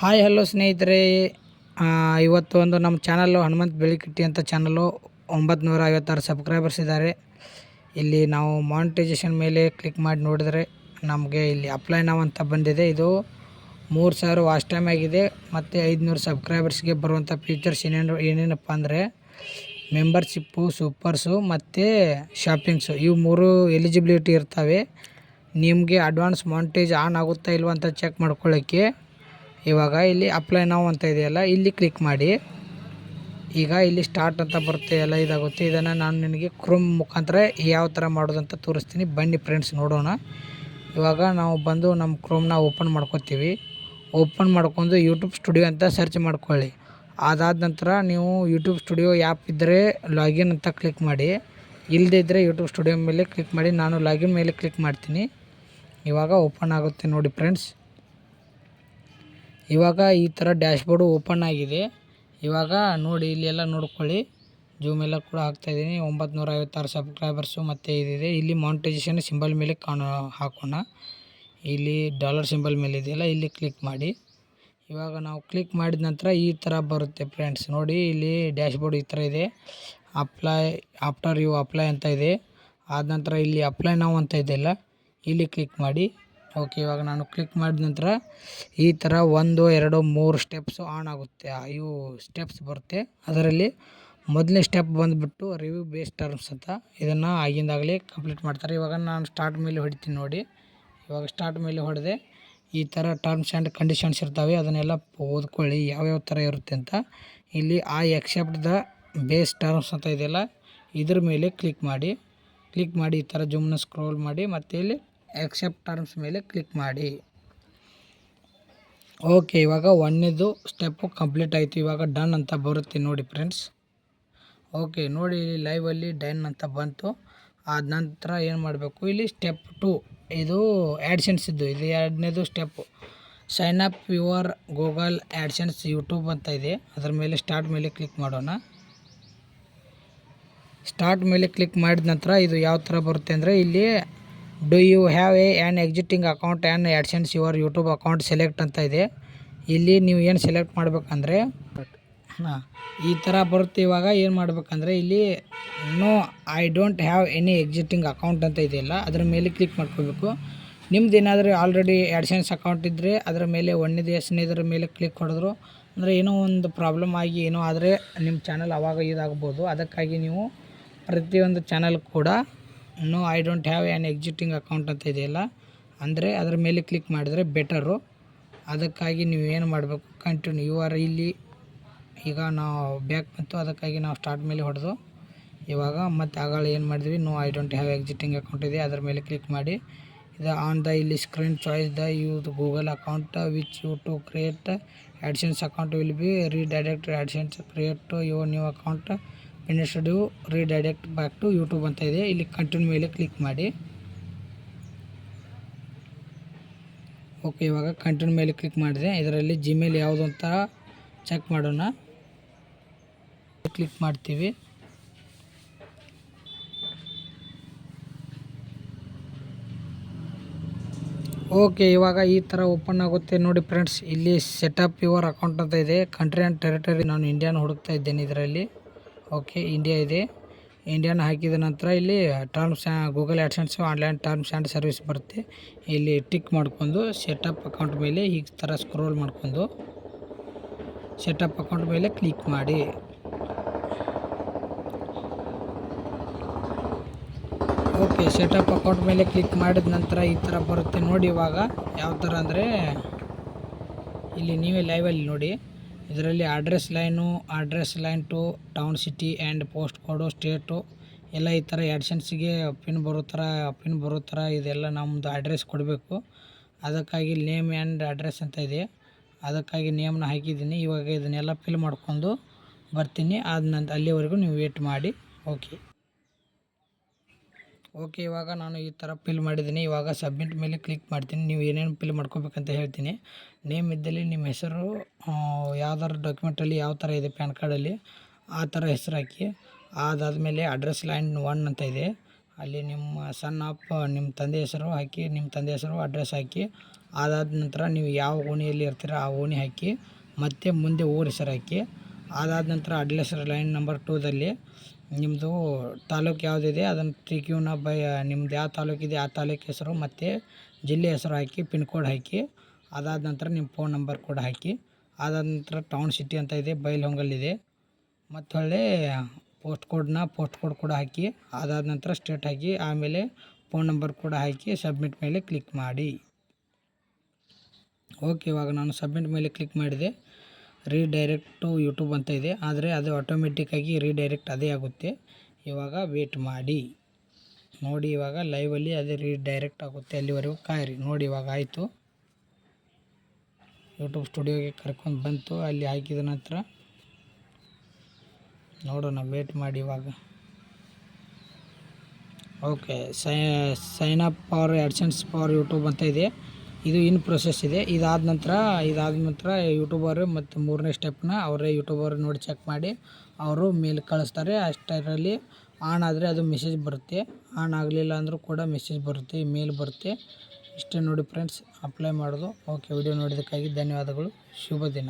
Hi hello ಸ್ನೇಹಿತರೆ, ಇವತ್ತು ಒಂದು ನಮ್ಮ ಚಾನಲ್ಲು ಹನುಮಂತ್ ಬೆಳಿಕಟ್ಟಿ ಅಂತ ಚಾನಲ್ಲು 956 ಸಬ್ಸ್ಕ್ರೈಬರ್ಸ್ ಇದ್ದಾರೆ. ಇಲ್ಲಿ ನಾವು ಮಾನಿಟೈಸೇಷನ್ ಮೇಲೆ ಕ್ಲಿಕ್ ಮಾಡಿ ನೋಡಿದರೆ ನಮಗೆ ಇಲ್ಲಿ ಅಪ್ಲೈ ನಾವು ಅಂತ ಬಂದಿದೆ. ಇದು 3000 ವಾಚ್ ಟೈಮ್ ಆಗಿದೆ ಮತ್ತು 500 ಸಬ್ಸ್ಕ್ರೈಬರ್ಸ್ಗೆ ಬರುವಂಥ ಫೀಚರ್ಸ್ ಏನೇನಪ್ಪ ಅಂದರೆ ಮೆಂಬರ್ಶಿಪ್ಪು, ಸೂಪರ್ಸು ಮತ್ತು ಶಾಪಿಂಗ್ಸು, ಇವು 3 ಎಲಿಜಿಬಿಲಿಟಿ ಇರ್ತವೆ. ನಿಮಗೆ ಅಡ್ವಾನ್ಸ್ ಮಾನಿಟೈಸ್ ಆನ್ ಆಗುತ್ತಾ ಇಲ್ವ ಅಂತ ಚೆಕ್ ಮಾಡ್ಕೊಳ್ಳೋಕ್ಕೆ ಇವಾಗ ಇಲ್ಲಿ ಅಪ್ಲೈ ನಾವು ಅಂತ ಇದೆಯಲ್ಲ, ಇಲ್ಲಿ ಕ್ಲಿಕ್ ಮಾಡಿ. ಈಗ ಇಲ್ಲಿ ಸ್ಟಾರ್ಟ್ ಅಂತ ಬರುತ್ತೆ, ಎಲ್ಲ ಇದಾಗುತ್ತೆ. ಇದನ್ನು ನಾನು ನಿನಗೆ ಕ್ರೋಮ್ ಮುಖಾಂತರ ಯಾವ ಥರ ಮಾಡೋದಂತ ತೋರಿಸ್ತೀನಿ. ಬನ್ನಿ ಫ್ರೆಂಡ್ಸ್ ನೋಡೋಣ. ಇವಾಗ ನಾವು ಬಂದು ನಮ್ಮ ಕ್ರೋಮ್ನ ಓಪನ್ ಮಾಡ್ಕೊತೀವಿ. ಓಪನ್ ಮಾಡ್ಕೊಂಡು ಯೂಟ್ಯೂಬ್ ಸ್ಟುಡಿಯೋ ಅಂತ ಸರ್ಚ್ ಮಾಡ್ಕೊಳ್ಳಿ. ಅದಾದ ನಂತರ ನೀವು ಯೂಟ್ಯೂಬ್ ಸ್ಟುಡಿಯೋ ಆ್ಯಪ್ ಇದ್ದರೆ ಲಾಗಿನ್ ಅಂತ ಕ್ಲಿಕ್ ಮಾಡಿ. ಇಲ್ಲದೇ ಇದ್ದರೆ ಯೂಟ್ಯೂಬ್ ಸ್ಟುಡಿಯೋ ಮೇಲೆ ಕ್ಲಿಕ್ ಮಾಡಿ. ನಾನು ಲಾಗಿನ್ ಮೇಲೆ ಕ್ಲಿಕ್ ಮಾಡ್ತೀನಿ. ಇವಾಗ ಓಪನ್ ಆಗುತ್ತೆ ನೋಡಿ ಫ್ರೆಂಡ್ಸ್. ಇವಾಗ ಈ ಥರ ಡ್ಯಾಶ್ಬೋರ್ಡು ಓಪನ್ ಆಗಿದೆ. ಇವಾಗ ನೋಡಿ ಇಲ್ಲೆಲ್ಲ ನೋಡ್ಕೊಳ್ಳಿ, ಜೂಮ್ ಎಲ್ಲ ಕೂಡ ಹಾಕ್ತಾಯಿದ್ದೀನಿ. 956 ಸಬ್ಸ್ಕ್ರೈಬರ್ಸು ಮತ್ತು ಇದಿದೆ. ಇಲ್ಲಿ ಮಾನಿಟೈಸೇಷನ್ ಸಿಂಬಲ್ ಮೇಲೆ ಹಾಕೋಣ. ಇಲ್ಲಿ ಡಾಲರ್ ಸಿಂಬಲ್ ಮೇಲೆ ಇದೆಯಲ್ಲ, ಇಲ್ಲಿ ಕ್ಲಿಕ್ ಮಾಡಿ. ಇವಾಗ ನಾವು ಕ್ಲಿಕ್ ಮಾಡಿದ ನಂತರ ಈ ಥರ ಬರುತ್ತೆ ಫ್ರೆಂಡ್ಸ್. ನೋಡಿ ಇಲ್ಲಿ ಡ್ಯಾಶ್ಬೋರ್ಡ್ ಈ ಥರ ಇದೆ. ಅಪ್ಲೈ ಆಫ್ಟರ್ ಯು ಅಪ್ಲೈ ಅಂತ ಇದೆ. ಆದ ನಂತರ ಇಲ್ಲಿ ಅಪ್ಲೈ ನಾವು ಅಂತ ಇದೆಯಲ್ಲ, ಇಲ್ಲಿ ಕ್ಲಿಕ್ ಮಾಡಿ. ಓಕೆ, ಇವಾಗ ನಾನು ಕ್ಲಿಕ್ ಮಾಡಿದ ನಂತರ ಈ ಥರ 1 2 3 ಸ್ಟೆಪ್ಸು ಆನ್ ಆಗುತ್ತೆ. ಇವು ಸ್ಟೆಪ್ಸ್ ಬರುತ್ತೆ. ಅದರಲ್ಲಿ ಮೊದಲನೇ ಸ್ಟೆಪ್ ಬಂದುಬಿಟ್ಟು ರಿವ್ಯೂ ಬೇಸ್ ಟರ್ಮ್ಸ್ ಅಂತ. ಇದನ್ನು ಆಗಿಂದಾಗಲೇ ಕಂಪ್ಲೀಟ್ ಮಾಡ್ತಾರೆ. ಇವಾಗ ನಾನು ಸ್ಟಾರ್ಟ್ ಮೇಲೆ ಹೊಡಿತೀನಿ ನೋಡಿ. ಇವಾಗ ಸ್ಟಾರ್ಟ್ ಮೇಲೆ ಹೊಡೆದೆ. ಈ ಥರ ಟರ್ಮ್ಸ್ ಆ್ಯಂಡ್ ಕಂಡೀಷನ್ಸ್ ಇರ್ತವೆ, ಅದನ್ನೆಲ್ಲ ಓದ್ಕೊಳ್ಳಿ ಯಾವ್ಯಾವ ಥರ ಇರುತ್ತೆ ಅಂತ. ಇಲ್ಲಿ ಎಕ್ಸೆಪ್ಟ್ ದ ಬೇಸ್ ಟರ್ಮ್ಸ್ ಅಂತ ಇದೆಯಲ್ಲ, ಇದ್ರ ಮೇಲೆ ಕ್ಲಿಕ್ ಮಾಡಿ. ಕ್ಲಿಕ್ ಮಾಡಿ ಈ ಥರ ಜೂಮ್ನ ಸ್ಕ್ರೋಲ್ ಮಾಡಿ ಮತ್ತು ಇಲ್ಲಿ ಎಕ್ಸೆಪ್ಟ್ ಟರ್ಮ್ಸ್ ಮೇಲೆ ಕ್ಲಿಕ್ ಮಾಡಿ. ಓಕೆ, ಇವಾಗ 1ನೇದು ಸ್ಟೆಪ್ಪು ಕಂಪ್ಲೀಟ್ ಆಯಿತು. ಇವಾಗ ಡನ್ ಅಂತ ಬರುತ್ತೆ ನೋಡಿ ಫ್ರೆಂಡ್ಸ್. ಓಕೆ ನೋಡಿ, ಇಲ್ಲಿ ಲೈವಲ್ಲಿ ಡನ್ ಅಂತ ಬಂತು. ಆದ ನಂತರ ಏನು ಮಾಡಬೇಕು, ಇಲ್ಲಿ ಸ್ಟೆಪ್ 2 ಇದು ಆ್ಯಡ್ಸೆನ್ಸ್ ಇದು 2ನೇದು step. Sign up your Google AdSense YouTube ಅಂತ ಇದೆ. ಅದರ ಮೇಲೆ ಸ್ಟಾರ್ಟ್ ಮೇಲೆ ಕ್ಲಿಕ್ ಮಾಡೋಣ. ಸ್ಟಾರ್ಟ್ ಮೇಲೆ ಕ್ಲಿಕ್ ಮಾಡಿದ ನಂತರ ಇದು ಯಾವ ಥರ ಬರುತ್ತೆ ಅಂದರೆ, ಇಲ್ಲಿ do you have an existing account an AdSense your YouTube account select ಅಂತ ಇದೆ. ಇಲ್ಲಿ ನೀವು ಏನು ಸೆಲೆಕ್ಟ್ ಮಾಡಬೇಕಂದ್ರೆ ಈ ಥರ ಬರುತ್ತೆ. ಇವಾಗ ಏನು ಮಾಡಬೇಕಂದ್ರೆ ಇಲ್ಲಿ no I don't have any existing account ಅಂತ ಇದೆಯಲ್ಲ, ಅದರ ಮೇಲೆ ಕ್ಲಿಕ್ ಮಾಡ್ಕೋಬೇಕು. ನಿಮ್ದು ಏನಾದರೂ ಆಲ್ರೆಡಿ ಆ್ಯಡ್ಸೆನ್ಸ್ ಅಕೌಂಟ್ ಇದ್ದರೆ ಅದರ ಮೇಲೆ 1ನೇದು ಎಷ್ಟನೇದರ ಮೇಲೆ ಕ್ಲಿಕ್ ಹೊಡೆದ್ರು ಅಂದರೆ ಏನೋ ಒಂದು ಪ್ರಾಬ್ಲಮ್ ಆಗಿ ಏನೋ ಆದರೆ ನಿಮ್ಮ ಚಾನಲ್ ಆವಾಗ ಇದಾಗ್ಬೋದು. ಅದಕ್ಕಾಗಿ ನೀವು ಪ್ರತಿಯೊಂದು ಚಾನಲ್ ಕೂಡ no I don't have an existing account ಅಂತ ಇದೆಯಲ್ಲ, ಅಂದರೆ ಅದರ ಮೇಲೆ ಕ್ಲಿಕ್ ಮಾಡಿದರೆ ಬೆಟರು. ಅದಕ್ಕಾಗಿ ನೀವು ಏನು ಮಾಡಬೇಕು, ಕಂಟಿನ್ಯೂ ಯು ಆರ್ ಇಲ್ಲಿ. ಈಗ ನಾವು ಬ್ಯಾಕ್ ಬಂತು, ಅದಕ್ಕಾಗಿ ನಾವು ಸ್ಟಾರ್ಟ್ ಮೇಲೆ ಹೊಡೆದು ಇವಾಗ ಮತ್ತೆ ಆಗಳ ಏನು ಮಾಡಿದ್ವಿ, no I don't have existing account ಇದೆ, ಅದರ ಮೇಲೆ ಕ್ಲಿಕ್ ಮಾಡಿ. ಇದು ಆನ್ ದ ಇಲ್ಲಿ screen choice the use Google account which you to create AdSense account will be redirect AdSense create to your new account finished you redirect back to YouTube ಅಂತ ಇದೆ. ಇಲ್ಲಿ continue ಮೇಲೆ click ಮಾಡಿ. Okay, ಇವಾಗ continue ಮೇಲೆ click ಮಾಡಿದೆ. ಇದರಲ್ಲಿ Gmail ಯಾವುದು ಅಂತ ಚೆಕ್ ಮಾಡೋಣ. ಕ್ಲಿಕ್ ಮಾಡ್ತೀವಿ. ಓಕೆ, ಇವಾಗ ಈ ಥರ ಓಪನ್ ಆಗುತ್ತೆ ನೋಡಿ ಫ್ರೆಂಡ್ಸ್. ಇಲ್ಲಿ ಸೆಟಪ್ ಯುವರ್ ಅಕೌಂಟ್ ಅಂತ ಇದೆ. ಕಂಟ್ರಿ ಆ್ಯಂಡ್ ಟೆರಿಟರಿ ನಾನು ಇಂಡಿಯಾನ ಹುಡುಕ್ತಾ ಇದ್ದೇನೆ ಇದರಲ್ಲಿ. ಓಕೆ, ಇಂಡಿಯಾ ಇದೆ. ಇಂಡಿಯಾನ ಹಾಕಿದ ನಂತರ ಇಲ್ಲಿ terms Google AdSense online terms and service ಬರುತ್ತೆ. ಇಲ್ಲಿ ಟಿಕ್ ಮಾಡ್ಕೊಂಡು ಸೆಟಪ್ ಅಕೌಂಟ್ ಮೇಲೆ ಈ ಥರ ಸ್ಕ್ರೋಲ್ ಮಾಡ್ಕೊಂಡು ಸೆಟಪ್ ಅಕೌಂಟ್ ಮೇಲೆ ಕ್ಲಿಕ್ ಮಾಡಿ. ಓಕೆ, ಸೆಟಪ್ ಅಕೌಂಟ್ ಮೇಲೆ ಕ್ಲಿಕ್ ಮಾಡಿದ ನಂತರ ಈ ಥರ ಬರುತ್ತೆ ನೋಡಿ. ಇವಾಗ ಯಾವ ಥರ ಅಂದರೆ ಇಲ್ಲಿ ನೀವೇ ಲೈವಲ್ಲಿ ನೋಡಿ. ಇದರಲ್ಲಿ address line two town, city and post code, state ಎಲ್ಲ ಈ ಥರ ಆ್ಯಡ್ಸೆನ್ಸ್ಗೆ ಪಿನ್ ಬರೋ ಥರ ಇದೆಲ್ಲ ನಮ್ಮದು ಅಡ್ರೆಸ್ ಕೊಡಬೇಕು. ಅದಕ್ಕಾಗಿ ನೇಮ್ ಆ್ಯಂಡ್ ಅಡ್ರೆಸ್ ಅಂತ ಇದೆ. ಅದಕ್ಕಾಗಿ ನೇಮ್ನ ಹಾಕಿದ್ದೀನಿ. ಇವಾಗ ಇದನ್ನೆಲ್ಲ ಫಿಲ್ ಮಾಡ್ಕೊಂಡು ಬರ್ತೀನಿ. ಆದ ನಂತರ ಅಲ್ಲಿವರೆಗೂ ನೀವು ವೇಟ್ ಮಾಡಿ. ಓಕೆ, ಇವಾಗ ನಾನು ಈ ಥರ ಫಿಲ್ ಮಾಡಿದ್ದೀನಿ. ಇವಾಗ ಸಬ್ಮಿಟ್ ಮೇಲೆ ಕ್ಲಿಕ್ ಮಾಡ್ತೀನಿ. ನೀವು ಏನೇನು ಫಿಲ್ ಮಾಡ್ಕೋಬೇಕಂತ ಹೇಳ್ತೀನಿ. ನೇಮ್ ಇದ್ದಲ್ಲಿ ನಿಮ್ಮ ಹೆಸರು ಯಾವ್ದಾದ್ರು ಡಾಕ್ಯುಮೆಂಟಲ್ಲಿ ಯಾವ ಥರ ಇದೆ ಪ್ಯಾನ್ ಕಾರ್ಡಲ್ಲಿ ಆ ಥರ ಹೆಸರು ಹಾಕಿ. ಅದಾದಮೇಲೆ ಅಡ್ರೆಸ್ ಲೈನ್ 1 ಅಂತ ಇದೆ. ಅಲ್ಲಿ ನಿಮ್ಮ ಸನ್ ಆಫ್ ನಿಮ್ಮ ತಂದೆ ಹೆಸರು ಹಾಕಿ, ನಿಮ್ಮ ತಂದೆ ಹೆಸರು ಅಡ್ರೆಸ್ ಹಾಕಿ. ಅದಾದ ನಂತರ ನೀವು ಯಾವ ಓಣಿಯಲ್ಲಿ ಇರ್ತೀರ ಆ ಓಣಿ ಹಾಕಿ, ಮತ್ತು ಮುಂದೆ ಊರ ಹೆಸರು ಹಾಕಿ. ಅದಾದ ನಂತರ ಅಡ್ರೆಸ್ ಲೈನ್ ನಂಬರ್ 2ದಲ್ಲಿ ನಿಮ್ಮದು ತಾಲೂಕು ಯಾವುದಿದೆ ಅದನ್ನು TQನ ನಿಮ್ದು ಯಾವ ತಾಲೂಕಿದೆ ಆ ತಾಲೂಕು ಹೆಸರು ಮತ್ತು ಜಿಲ್ಲೆ ಹೆಸರು ಹಾಕಿ, ಪಿನ್ ಕೋಡ್ ಹಾಕಿ. ಅದಾದ ನಂತರ ನಿಮ್ಮ ಫೋನ್ ನಂಬರ್ ಕೂಡ ಹಾಕಿ. ಅದಾದ ನಂತರ ಟೌನ್ ಸಿಟಿ ಅಂತ ಇದೆ, ಬೈಲಹೊಂಗಲಿದೆ. ಮತ್ತು ಹೊಳ್ಳಿ ಪೋಸ್ಟ್ ಕೋಡ್ ಕೂಡ ಹಾಕಿ. ಅದಾದ ನಂತರ ಸ್ಟೇಟ್ ಹಾಕಿ, ಆಮೇಲೆ ಫೋನ್ ನಂಬರ್ ಕೂಡ ಹಾಕಿ ಸಬ್ಮಿಟ್ ಮೇಲೆ ಕ್ಲಿಕ್ ಮಾಡಿ. ಓಕೆ, ಇವಾಗ ನಾನು ಸಬ್ಮಿಟ್ ಮೇಲೆ ಕ್ಲಿಕ್ ಮಾಡಿದೆ. ರೀಡೈರೆಕ್ಟ್ ಟು ಯೂಟ್ಯೂಬ್ ಅಂತ ಇದೆ, ಆದರೆ ಅದು ಆಟೋಮೆಟಿಕ್ಕಾಗಿ ರೀಡೈರೆಕ್ಟ್ ಅದೇ ಆಗುತ್ತೆ. ಇವಾಗ ವೇಟ್ ಮಾಡಿ ನೋಡಿ. ಇವಾಗ ಲೈವಲ್ಲಿ ಅದೇ ರೀಡೈರೆಕ್ಟ್ ಆಗುತ್ತೆ, ಅಲ್ಲಿವರೆಗೂ ಕಾಯಿರಿ. ನೋಡಿ ಇವಾಗ ಆಯಿತು, ಯೂಟ್ಯೂಬ್ ಸ್ಟುಡಿಯೋಗೆ ಕರ್ಕೊಂಡು ಬಂತು. ಅಲ್ಲಿ ಹಾಕಿದ ನಂತರ ನೋಡೋಣ, ವೇಟ್ ಮಾಡಿ ಇವಾಗ. Okay, sign up for AdSense for YouTube ಅಂತ ಇದೆ, ಇದು ಇನ್ ಪ್ರೊಸೆಸ್ ಇದೆ. ಇದಾದ ನಂತರ ಯೂಟ್ಯೂಬರ್ ಮತ್ತು 3ನೇ ಸ್ಟೆಪ್ನ ಅವರೇ ಯೂಟ್ಯೂಬರ್ ನೋಡಿ ಚೆಕ್ ಮಾಡಿ ಅವರು ಮೇಲ್ ಕಳಿಸ್ತಾರೆ. ಅಷ್ಟರಲ್ಲಿ ಆನ್ ಆದರೆ ಅದು ಮೆಸೇಜ್ ಬರುತ್ತೆ, ಆನ್ ಆಗಲಿಲ್ಲ ಅಂದರೂ ಕೂಡ ಮೆಸೇಜ್ ಬರುತ್ತೆ, ಮೇಲ್ ಬರುತ್ತೆ. ಇಷ್ಟೇ ನೋಡಿ ಫ್ರೆಂಡ್ಸ್, ಅಪ್ಲೈ ಮಾಡೋದು. ಓಕೆ, ವಿಡಿಯೋ ನೋಡಿದ್ದಕ್ಕಾಗಿ ಧನ್ಯವಾದಗಳು. ಶುಭ ದಿನ.